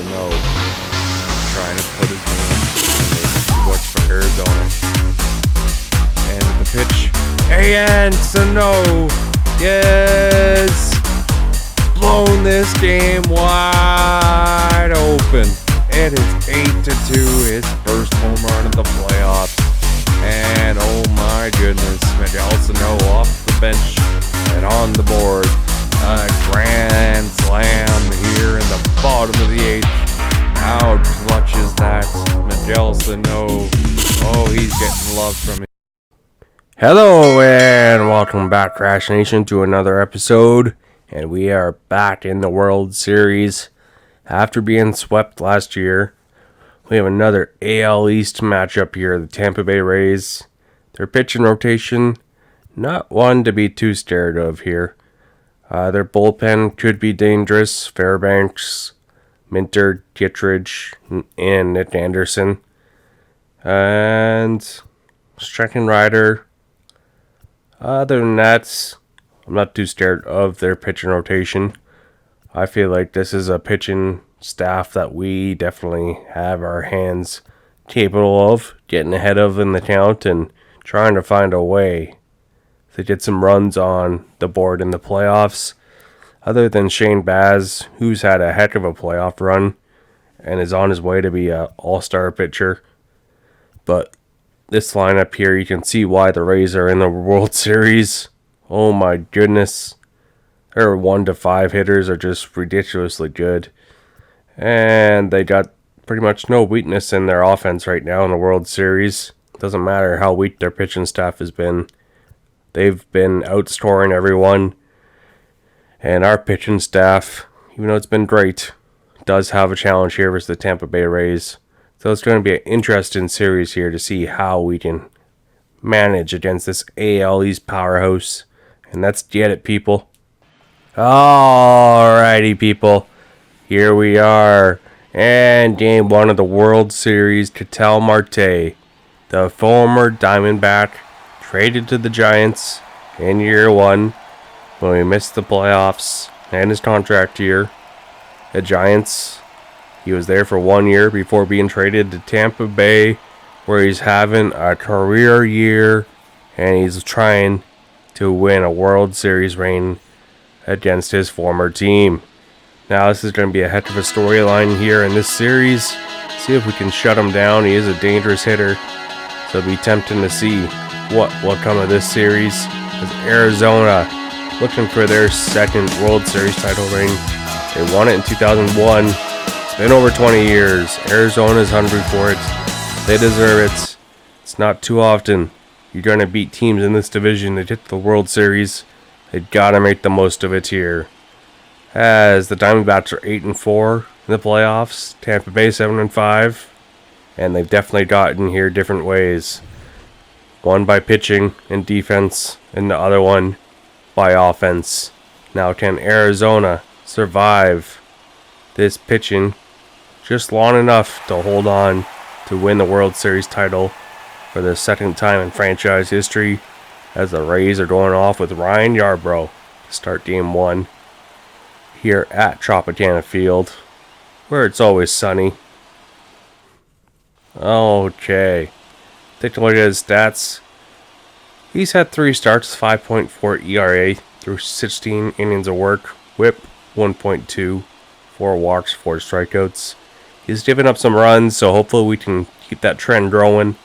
Sano trying to put his name in what's for Arizona. And the pitch. And Sano, yes, blown this game wide open. It is 8-2, his first home run of the playoffs. And oh my goodness, Miguel Sano off the bench and on the board. A grand slam here in the bottom of the 8th. How clutch is that? Miguel Sano. Oh, he's getting love from me. Hello and welcome back, Crash Nation, to another episode. And we are back in the World Series. After being swept last year, we have another AL East matchup here. The Tampa Bay Rays. Their pitching rotation, not one to be too scared of here. Their bullpen could be dangerous. Fairbanks, Minter, Kittredge, and Nick Anderson. And Stricken Rider. Other than that, I'm not too scared of their pitching rotation. I feel like this is a pitching staff that we definitely have our hands capable of getting ahead of in the count and trying to find a way to get some runs on the board in the playoffs. Other than Shane Baz, who's had a heck of a playoff run and is on his way to be an all-star pitcher. But this lineup here, you can see why the Rays are in the World Series. Oh my goodness. Their 1 to 5 hitters are just ridiculously good. And they got pretty much no weakness in their offense right now in the World Series. Doesn't matter how weak their pitching staff has been. They've been outscoring everyone. And our pitching staff, even though it's been great, does have a challenge here versus the Tampa Bay Rays. So it's going to be an interesting series here to see how we can manage against this AL East powerhouse. And let's get it, people. Alrighty, people. Here we are. And game 1 of the World Series, Ketel Marte, the former Diamondback, traded to the Giants in year 1 when we missed the playoffs and his contract year. The Giants, he was there for 1 year before being traded to Tampa Bay, where he's having a career year and he's trying to win a World Series reign against his former team. Now this is going to be a heck of a storyline here in this series. See if we can shut him down. He is a dangerous hitter, so it'll be tempting to see what will come of this series. As Arizona looking for their second World Series title reign. They won it in 2001. It's been over 20 years. Arizona's hungry for it. They deserve it. It's not too often you're going to beat teams in this division that get the World Series. They gotta make the most of it here. As the Diamondbacks are 8-4 in the playoffs, Tampa Bay 7-5, and they've definitely gotten here different ways. One by pitching and defense, and the other one by offense. Now, can Arizona survive this pitching just long enough to hold on to win the World Series title for the second time in franchise history, as the Rays are going off with Ryan Yarbrough to start game 1 here at Tropicana Field, where it's always sunny. Okay, take a look at his stats. He's had 3 starts, 5.4 ERA through 16 innings of work, whip 1.2, 4 walks, 4 strikeouts. He's given up some runs, so hopefully we can keep that trend growing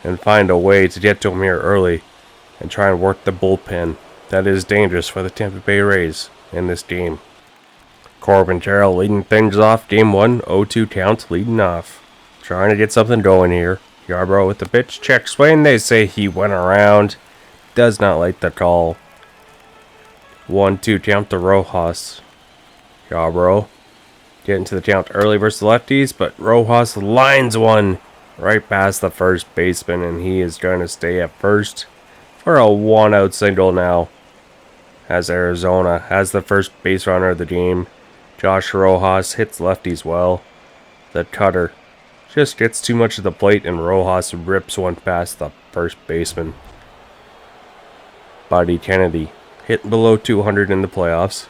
and find a way to get to him here early and try and work the bullpen. That is dangerous for the Tampa Bay Rays in this game. Corbin Carroll leading things off. Game 1, 0-2 count, leading off. Trying to get something going here. Yarbrough with the pitch. Check swing. They say he went around. Does not like the call. 1-2 count to Rojas. Yarbrough getting to the count early versus the lefties, but Rojas lines one right past the first baseman, and he is going to stay at first for a 1-out single now, as Arizona has the first base runner of the game. Josh Rojas hits lefties well. The cutter just gets too much of the plate, and Rojas rips one past the first baseman. Buddy Kennedy hitting below 200 in the playoffs.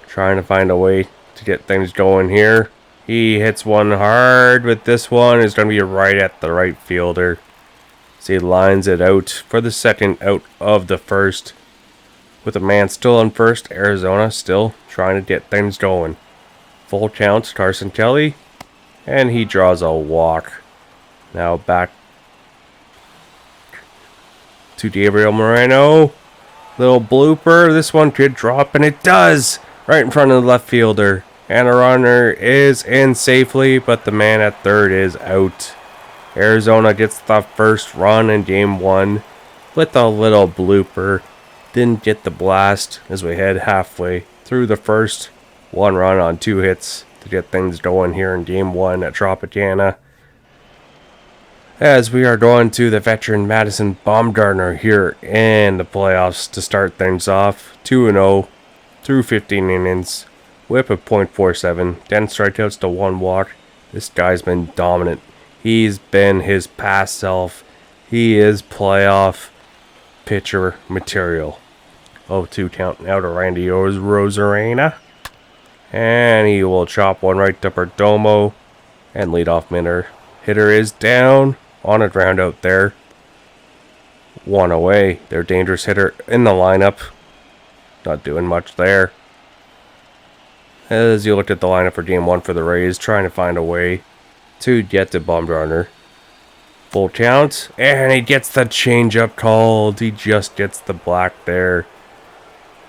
Trying to find a way to get things going here. He hits one hard, but this one is going to be right at the right fielder. So he lines it out for the second out of the first. With a man still on first, Arizona still trying to get things going. Full count, Carson Kelly, and he draws a walk. Now back to Gabriel Moreno. Little blooper. This one could drop, and it does! Right in front of the left fielder. And a runner is in safely, but the man at third is out. Arizona gets the first run in game 1 with a little blooper. Didn't get the blast as we head halfway through the first. 1 run on 2 hits to get things going here in game 1 at Tropicana. As we are going to the veteran Madison Bumgarner here in the playoffs to start things off. 2-0 through 15 innings. Whip of .47. 10 strikeouts to 1 walk. This guy's been dominant. He's been his past self. He is playoff pitcher material. 0-2 count now to Randy Rosarena. And he will chop one right to Perdomo. And leadoff hitter is down on a ground out there. 1 away. Their dangerous hitter in the lineup. Not doing much there. As you looked at the lineup for game 1 for the Rays, trying to find a way to get to Bumgarner. Full count, and he gets the changeup called. He just gets the black there.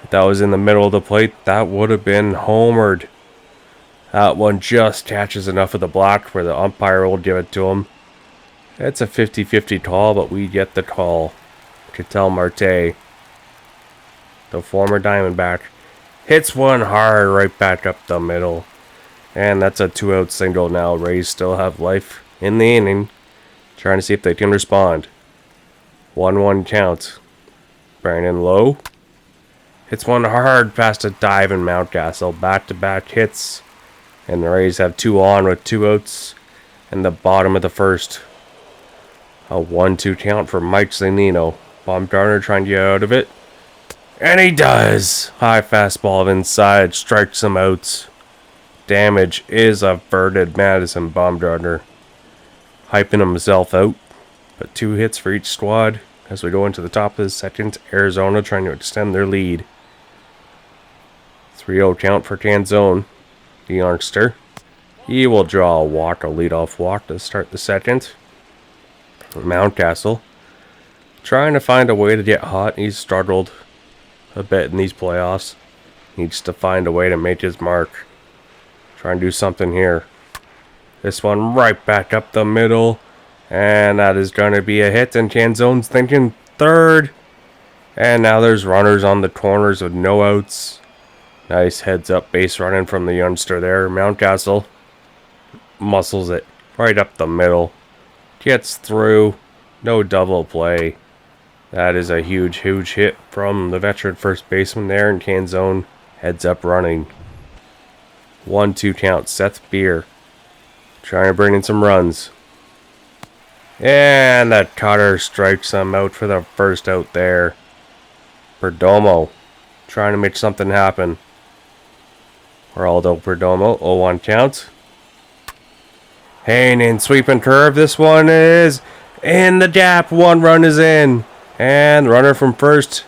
If that was in the middle of the plate, that would have been homered. That one just catches enough of the black where the umpire will give it to him. It's a 50-50 call, but we get the call. Ketel Marte, the former Diamondback, hits one hard right back up the middle. And that's a 2-out single now. Rays still have life in the inning. Trying to see if they can respond. 1-1 count. Brandon Lowe hits one hard past a dive in Mountcastle. Back-to-back hits. And the Rays have 2 on with 2 outs. In the bottom of the first. A 1-2 count for Mike Zunino. Bumgarner trying to get out of it. And he does! High fastball inside. Strikes him out. Damage is averted. Madison Bumgarner hyping himself out. But 2 hits for each squad. As we go into the top of the second. Arizona trying to extend their lead. 3-0 count for Canzone. The youngster. He will draw a walk, a leadoff walk to start the second. Mountcastle trying to find a way to get hot. He's struggled a bit in these playoffs. Needs to find a way to make his mark. Try and do something here. This one right back up the middle. And that is going to be a hit. And Canzone's thinking third. And now there's runners on the corners with no outs. Nice heads up base running from the youngster there. Mountcastle muscles it right up the middle. Gets through. No double play. That is a huge, huge hit from the veteran first baseman there. And Canzone heads up running. 1-2 count. Seth Beer trying to bring in some runs. And that cutter strikes him out for the first out there. Perdomo trying to make something happen. Geraldo Perdomo, 0-1 count. Hanging sweeping curve. This one is in the gap. 1 run is in. And the runner from first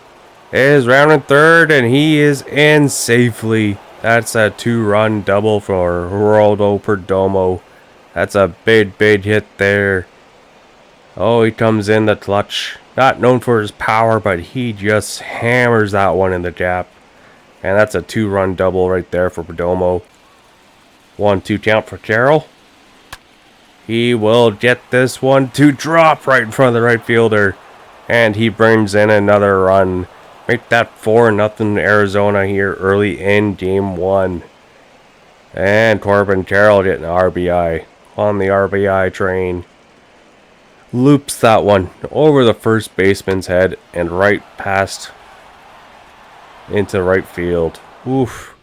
is rounding third. And he is in safely. That's a 2-run double for Geraldo Perdomo. That's a big, big hit there. Oh, he comes in the clutch. Not known for his power, but he just hammers that one in the gap. And that's a 2-run double right there for Perdomo. 1-2 count for Carroll. He will get this one to drop right in front of the right fielder. And he brings in another run. Make that 4-0 Arizona here early in game 1. And Corbin Carroll getting an RBI on the RBI train. Loops that one over the first baseman's head and right past into right field. Oof.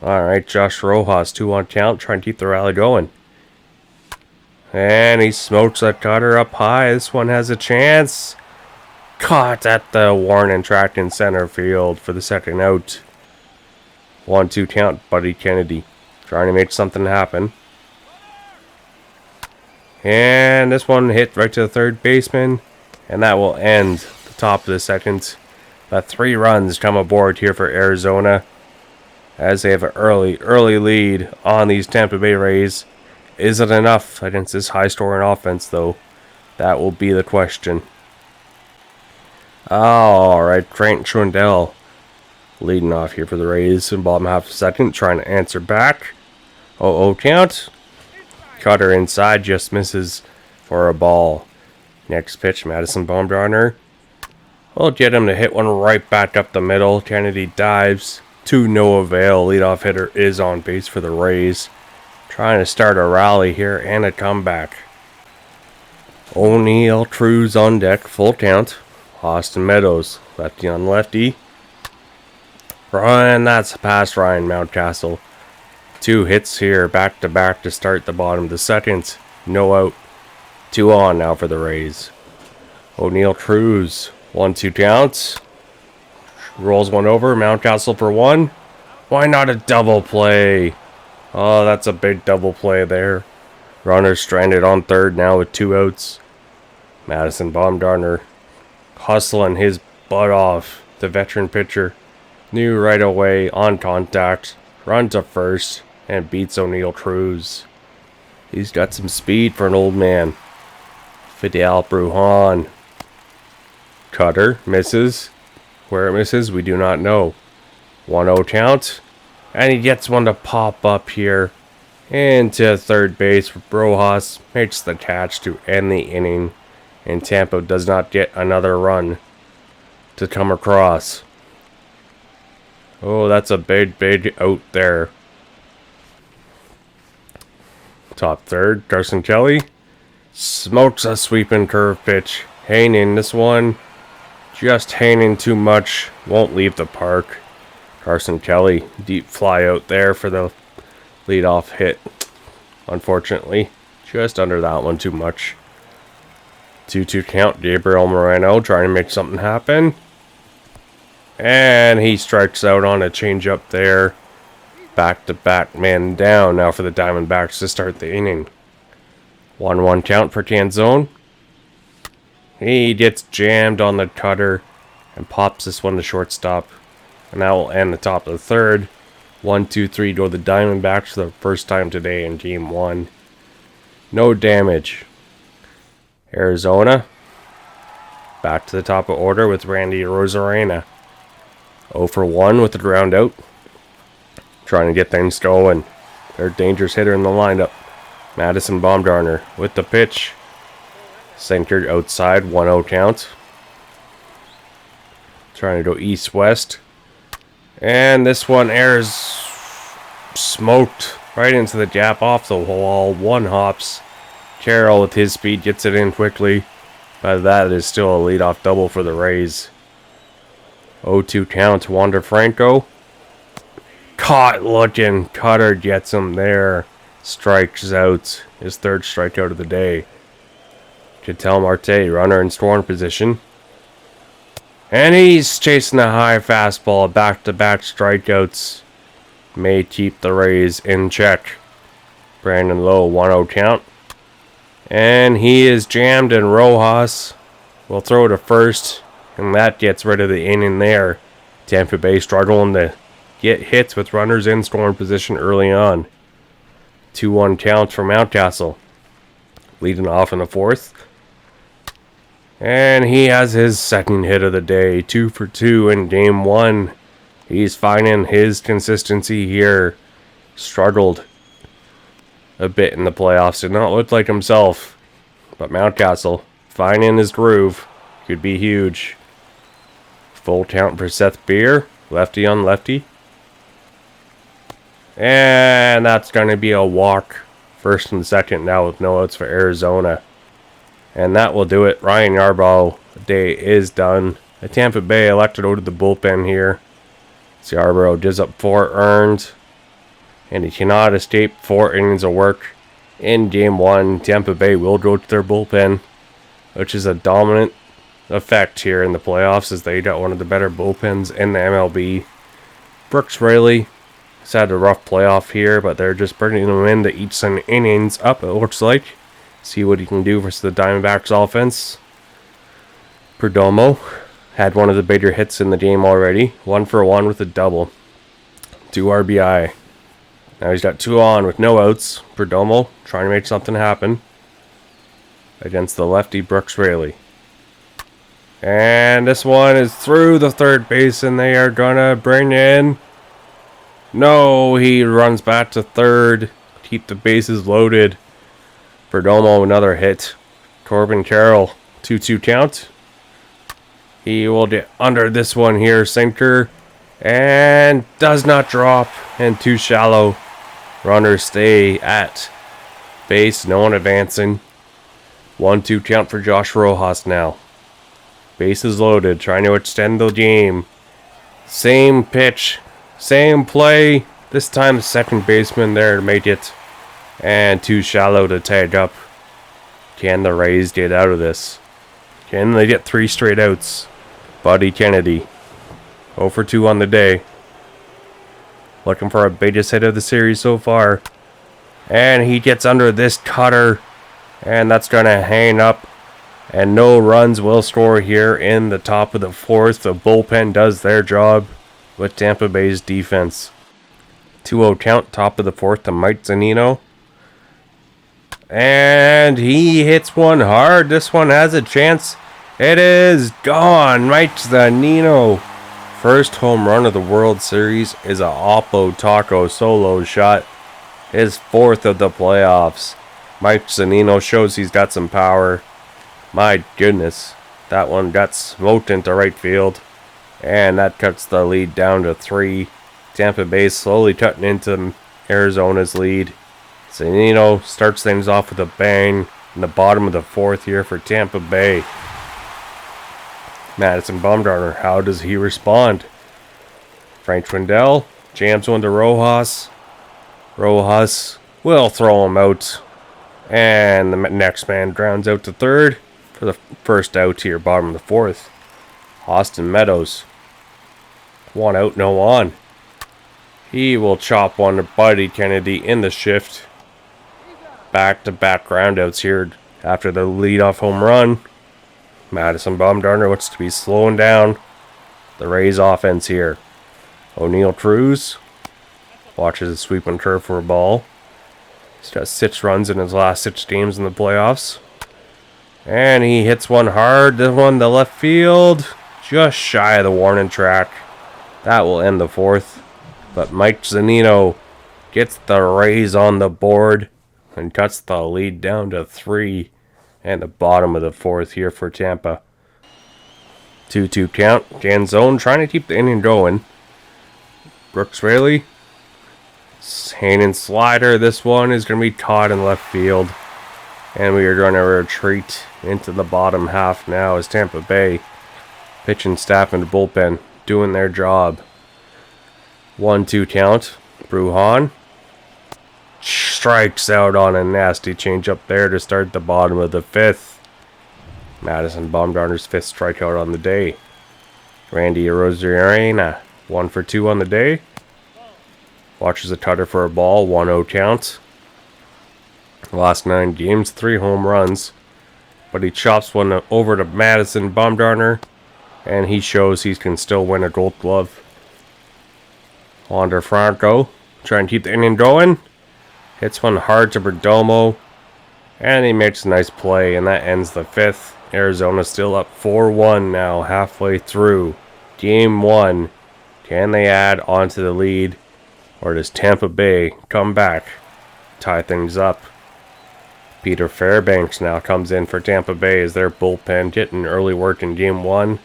Alright, Josh Rojas, 2-1 count, trying to keep the rally going. And he smokes that cutter up high. This one has a chance. Caught at the Warren track in center field for the second out. 1-2 count, Buddy Kennedy. trying to make something happen. And this one hit right to the third baseman. And that will end the top of the second. But 3 runs come aboard here for Arizona, as they have an early lead on these Tampa Bay Rays. Is it enough against this high-scoring offense, though? That will be the question. Alright, Trent Trundell leading off here for the Rays in bottom half of the second, trying to answer back. 0-0 count. Cutter inside, just misses for a ball. Next pitch, Madison Bumgarner. We'll get him to hit one right back up the middle. Kennedy dives to no avail. Leadoff hitter is on base for the Rays. Trying to start a rally here and a comeback. O'Neill, Cruz on deck, full count. Austin Meadows, lefty on lefty. And that's past Ryan Mountcastle. 2 hits here back to back to start the bottom of the second. No out. 2 on now for the Rays. O'Neill, Cruz, 1-2 counts. Rolls one over. Mountcastle for 1. Why not a double play? Oh, that's a big double play there. Runner stranded on third now with 2 outs. Madison Bumgarner hustling his butt off. The veteran pitcher knew right away on contact. Runs to first and beats O'Neill Cruz. He's got some speed for an old man. Fidel Brujan. Cutter misses. Where it misses, we do not know. 1-0 count. And he gets one to pop up here into third base. Rojas makes the catch to end the inning. And Tampa does not get another run to come across. Oh, that's a big out there. Top third, Carson Kelly smokes a sweeping curve pitch. Hanging this one. Just hanging too much. Won't leave the park. Carson Kelly, deep fly out there for the leadoff hit. Unfortunately, just under that one too much. 2-2 count. Gabriel Moreno trying to make something happen. And he strikes out on a changeup there. Back-to-back man down now for the Diamondbacks to start the inning. 1-1 count for Canzone. He gets jammed on the cutter and pops this one to shortstop. And that will end the top of the third. 1-2-3 go the Diamondbacks for the first time today in Game 1. No damage. Arizona back to the top of order with Randy Arozarena. 0 for 1 with the ground out. Trying to get things going. Their dangerous hitter in the lineup. Madison Bumgarner with the pitch. Centered outside, 1-0 count. Trying to go east-west. And this one airs smoked right into the gap off the wall. 1 hops. Carroll with his speed gets it in quickly. But that is still a leadoff double for the Rays. 0-2 count. Wander Franco. Caught looking. Cutter gets him there. Strikes out. His 3rd strikeout of the day. Ketel Marte, runner in scoring position. And he's chasing a high fastball. Back-to-back strikeouts. May keep the Rays in check. Brandon Lowe, 1-0 count. And he is jammed, and Rojas will throw to first. And that gets rid of the inning there. Tampa Bay struggling to get hits with runners in scoring position early on. 2-1 count for Mountcastle. Leading off in the 4th. And he has his 2nd hit of the day. 2 for 2 in Game 1. He's finding his consistency here. Struggled a bit in the playoffs. Did not look like himself. But Mountcastle, finding his groove. Could be huge. Full count for Seth Beer. Lefty on lefty. And that's going to be a walk. 1st and 2nd now with no outs for Arizona. And that will do it. Ryan Yarbrough day is done. The Tampa Bay elected out of the bullpen here. Yarbrough gives up 4 earned. And he cannot escape 4 innings of work in Game 1. Tampa Bay will go to their bullpen, which is a dominant effect here in the playoffs, as they got one of the better bullpens in the MLB. Brooks Raley He's had a rough playoff here, but they're just bringing him in to eat some innings up, it looks like. See what he can do versus the Diamondbacks offense. Perdomo had one of the bigger hits in the game already. 1 for 1 with a double. 2 RBI. Now he's got 2 on with no outs. Perdomo trying to make something happen against the lefty Brooks Raley. And this one is through the third base, and they are gonna bring in... No, he runs back to third. Keep the bases loaded. Perdomo, another hit. Corbin Carroll, 2-2 count. He will get under this one here, sinker. And does not drop. And too shallow. Runners stay at base. No one advancing. 1-2 count for Josh Rojas now. Bases loaded. Trying to extend the game. Same pitch. Same play. This time the second baseman there to make it. And too shallow to tag up. Can the Rays get out of this? Can they get 3 straight outs? Buddy Kennedy. 0 for 2 on the day. Looking for a biggest hit of the series so far. And he gets under this cutter. And that's going to hang up. And no runs will score here in the top of the 4th. The bullpen does their job with Tampa Bay's defense. 2-0 count, top of the 4th to Mike Zunino. And he hits one hard. This one has a chance. It is gone. Mike Zunino. First home run of the World Series is a Oppo Taco solo shot. His 4th of the playoffs. Mike Zunino shows he's got some power. My goodness. That one got smoked into right field. And that cuts the lead down to 3. Tampa Bay slowly cutting into Arizona's lead. Zunino starts things off with a bang in the bottom of the 4th here for Tampa Bay. Madison Bumgarner, how does he respond? Frank Schwindel jams one to Rojas. Rojas will throw him out. And the next man grounds out to third for the first out here, bottom of the 4th. Austin Meadows. 1 out, no on. He will chop one to Buddy Kennedy in the shift. Back-to-back groundouts here after the leadoff home run. Madison Bumgarner looks to be slowing down the Rays offense here. O'Neal Cruz watches a sweep and curve for a ball. He's got 6 runs in his last 6 games in the playoffs. And he hits one hard. This one to left field. Just shy of the warning track. That will end the 4th. But Mike Zunino gets the Rays on the board and cuts the lead down to 3. And the bottom of the 4th here for Tampa. 2-2 count. Janzone trying to keep the inning going. Brooks Raley. Hanging slider. This one is going to be caught in left field. And we are going to retreat into the bottom half now as Tampa Bay pitching staff and the bullpen doing their job. 1-2 count. Brujan strikes out on a nasty changeup there to start the bottom of the 5th. Madison Bumgarner's 5th strikeout on the day. Randy Arozarena, 1 for 2 on the day. Watches a cutter for a ball, 1-0 count. Last 9 games, 3 home runs. But he chops one over to Madison Bumgarner. And he shows he can still win a Gold Glove. Wander Franco, trying to keep the inning going. Hits one hard to Perdomo. And he makes a nice play, and that ends the 5th. Arizona still up 4-1 now, halfway through Game 1. Can they add on to the lead? Or does Tampa Bay come back, tie things up? Peter Fairbanks now comes in for Tampa Bay as their bullpen getting early work in Game 1.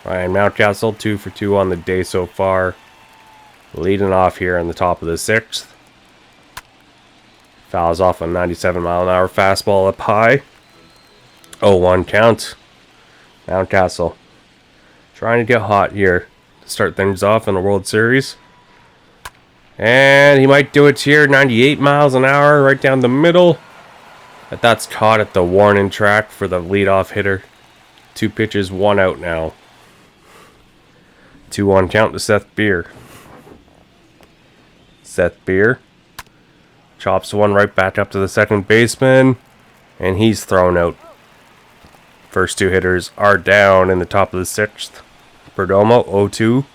Ryan Mountcastle, 2 for 2 on the day so far. Leading off here in the top of the 6th. Fouls off a 97-mile-an-hour fastball up high. 0-1 count. Mountcastle trying to get hot here to start things off in the World Series. And he might do it here. 98 miles an hour right down the middle. But that's caught at the warning track for the leadoff hitter. 2 pitches, 1 out now. 2-1 count to Seth Beer. Seth Beer chops one right back up to the second baseman, and he's thrown out. First two hitters are down in the top of the sixth. Perdomo 0-2,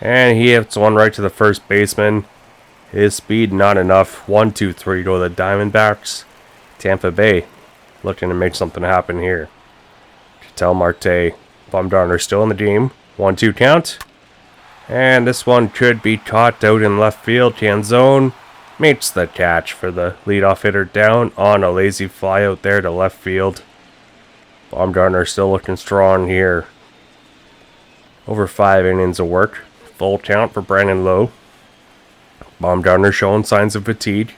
and he hits one right to the first baseman. His speed not enough. 1-2-3 go the Diamondbacks. Tampa Bay looking to make something happen here. Ketel Marte, Bumgarner still in the game. 1-2 count. And this one could be caught out in left field. Canzone makes the catch for the leadoff hitter down on a lazy fly out there to left field. Bumgarner still looking strong here. Over 5 innings of work. Full count for Brandon Lowe. Bumgarner showing signs of fatigue.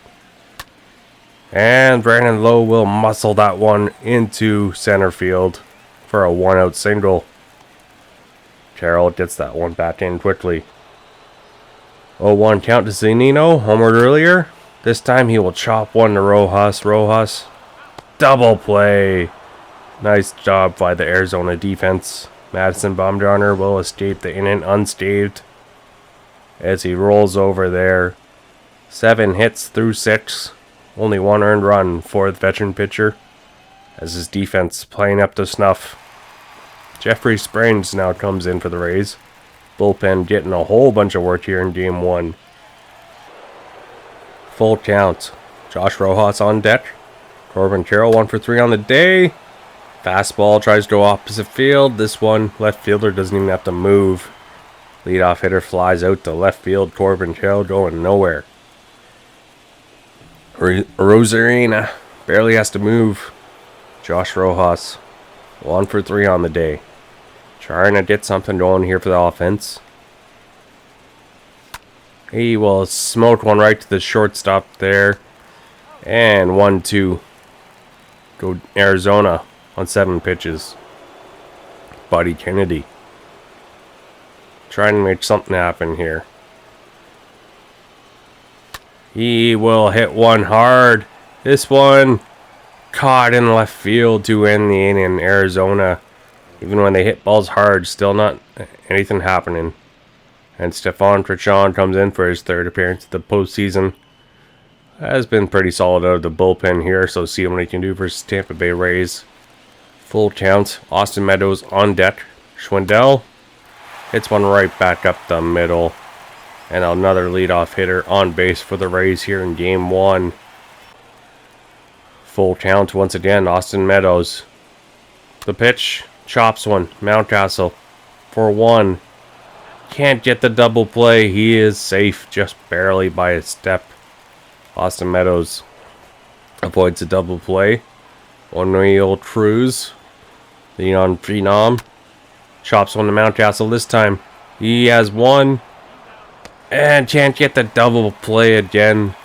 And Brandon Lowe will muscle that one into center field for a 1-out single. Carroll gets that one back in quickly. 0-1 count to Zunino, homered earlier. This time he will chop one to Rojas. Rojas, double play. Nice job by the Arizona defense. Madison Bumgarner will escape the inning unscathed as he rolls over there. 7 hits through 6. Only 1 earned run for the veteran pitcher as his defense playing up to snuff. Jeffrey Springs now comes in for the Rays. Bullpen getting a whole bunch of work here in Game 1. Full count. Josh Rojas on deck. Corbin Carroll 1 for 3 on the day. Fastball tries to go opposite field. This one, left fielder doesn't even have to move. Leadoff hitter flies out to left field. Corbin Carroll going nowhere. Rosarina barely has to move. Josh Rojas 1 for 3 on the day. Trying to get something going here for the offense. He will smoke one right to the shortstop there. And 1-2. Go Arizona on 7 pitches. Buddy Kennedy trying to make something happen here. He will hit one hard. This one caught in left field to end the inning. Arizona, even when they hit balls hard, still not anything happening. And Stefan Crichon comes in for his 3rd appearance of the postseason. Has been pretty solid out of the bullpen here, so see what he can do versus Tampa Bay Rays. Full count. Austin Meadows on deck. Schwindel hits one right back up the middle. And another leadoff hitter on base for the Rays here in Game 1. Full count once again. Austin Meadows. The pitch. Chops one. Mountcastle for 1. Can't get the double play. He is safe just barely by a step. Austin Meadows avoids a double play. O'Neal Cruz, the young phenom, chops one to Mountcastle this time. He has 1 and can't get the double play again.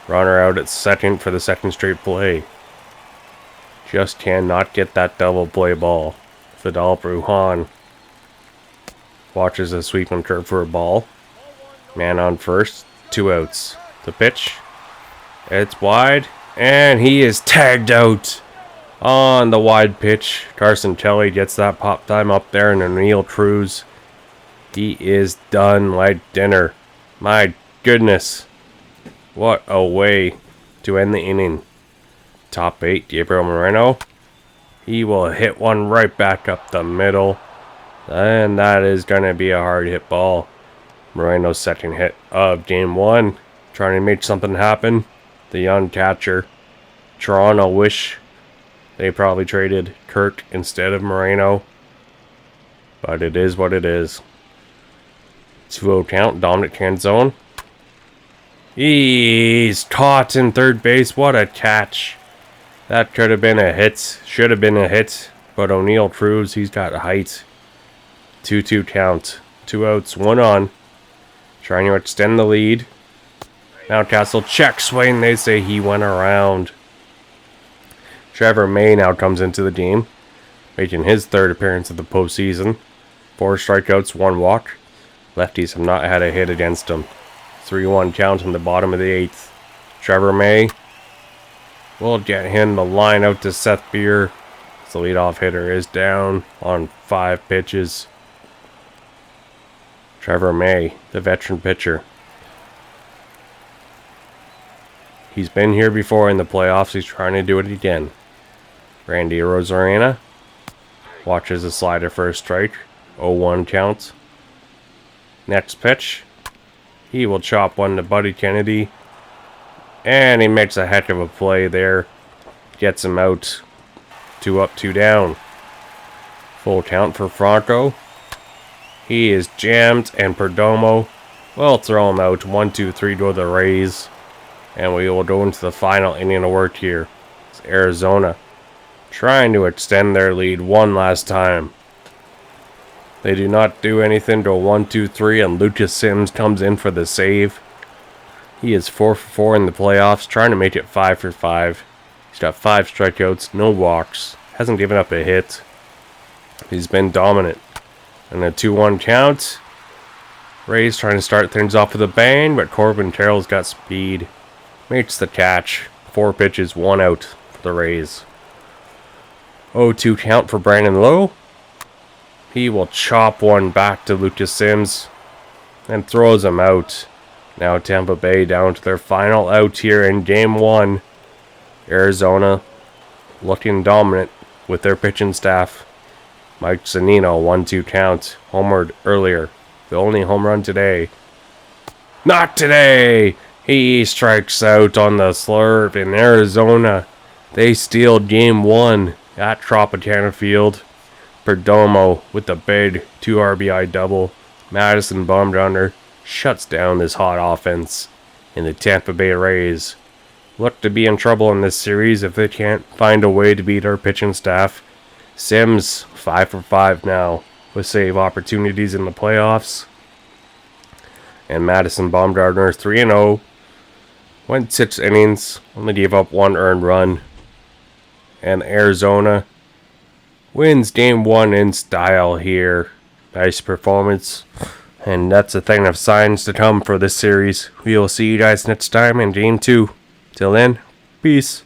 Runner out at second for the 2nd straight play. Just cannot get that double play ball. Fidel Brujan watches a sweep and curve for a ball. Man on first, 2 outs. The pitch. It's wide, and he is tagged out on the wide pitch. Carson Kelly gets that pop time up there, and O'Neal Cruz, he is done like dinner. My goodness. What a way to end the inning. Top 8, Gabriel Moreno. He will hit one right back up the middle. And that is going to be a hard hit ball. Moreno's 2nd hit of Game 1. Trying to make something happen. The young catcher. Toronto wish they probably traded Kirk instead of Moreno. But it is what it is. 2-0 count. Dominic Canzone. He's caught in 3rd base. What a catch. That could have been a hit. Should have been a hit. But O'Neal Cruz, he's got height. 2-2 count. 2 outs, 1 on. Trying to extend the lead. Mountcastle check swing. They say he went around. Trevor May now comes into the game, making his 3rd appearance of the postseason. 4 strikeouts, 1 walk. Lefties have not had a hit against him. 3-1 count in the bottom of the 8th. Trevor May will get him the line out to Seth Beer. The leadoff hitter is down on 5 pitches. Trevor May, the veteran pitcher. He's been here before in the playoffs. He's trying to do it again. Randy Arozarena watches a slider for a strike. 0-1 count. Next pitch. He will chop one to Buddy Kennedy. And he makes a heck of a play there. Gets him out. 2 up, 2 down. Full count for Franco. He is jammed, and Perdomo will throw him out. 1-2-3 to the Rays. And we will go into the final inning of work here. It's Arizona trying to extend their lead one last time. They do not do anything to a 1-2-3, and Lucas Sims comes in for the save. He is 4 for 4 in the playoffs, trying to make it 5 for 5. He's got 5 strikeouts, no walks, hasn't given up a hit. He's been dominant. And a 2-1 count. Rays trying to start things off with a bang, but Corbin Carroll's got speed. Makes the catch. 4 pitches, 1 out for the Rays. 0-2 count for Brandon Lowe. He will chop one back to Lucas Sims and throws him out. Now Tampa Bay down to their final out here in Game 1. Arizona looking dominant with their pitching staff. Mike Zunino, 1-2 count. Homered earlier. The only home run today. Not today! He strikes out on the slurve in Arizona. They steal Game 1 at Tropicana Field. Perdomo with the big 2 RBI double. Madison Bumgarner shuts down this hot offense. And the Tampa Bay Rays look to be in trouble in this series if they can't find a way to beat our pitching staff. Sims 5 for 5 now with save opportunities in the playoffs. And Madison Bumgarner 3-0. Went 6 innings, only gave up 1 earned run. And Arizona wins Game 1 in style here. Nice performance. And that's a thing of signs to come for this series. We will see you guys next time in Game 2. Till then, peace.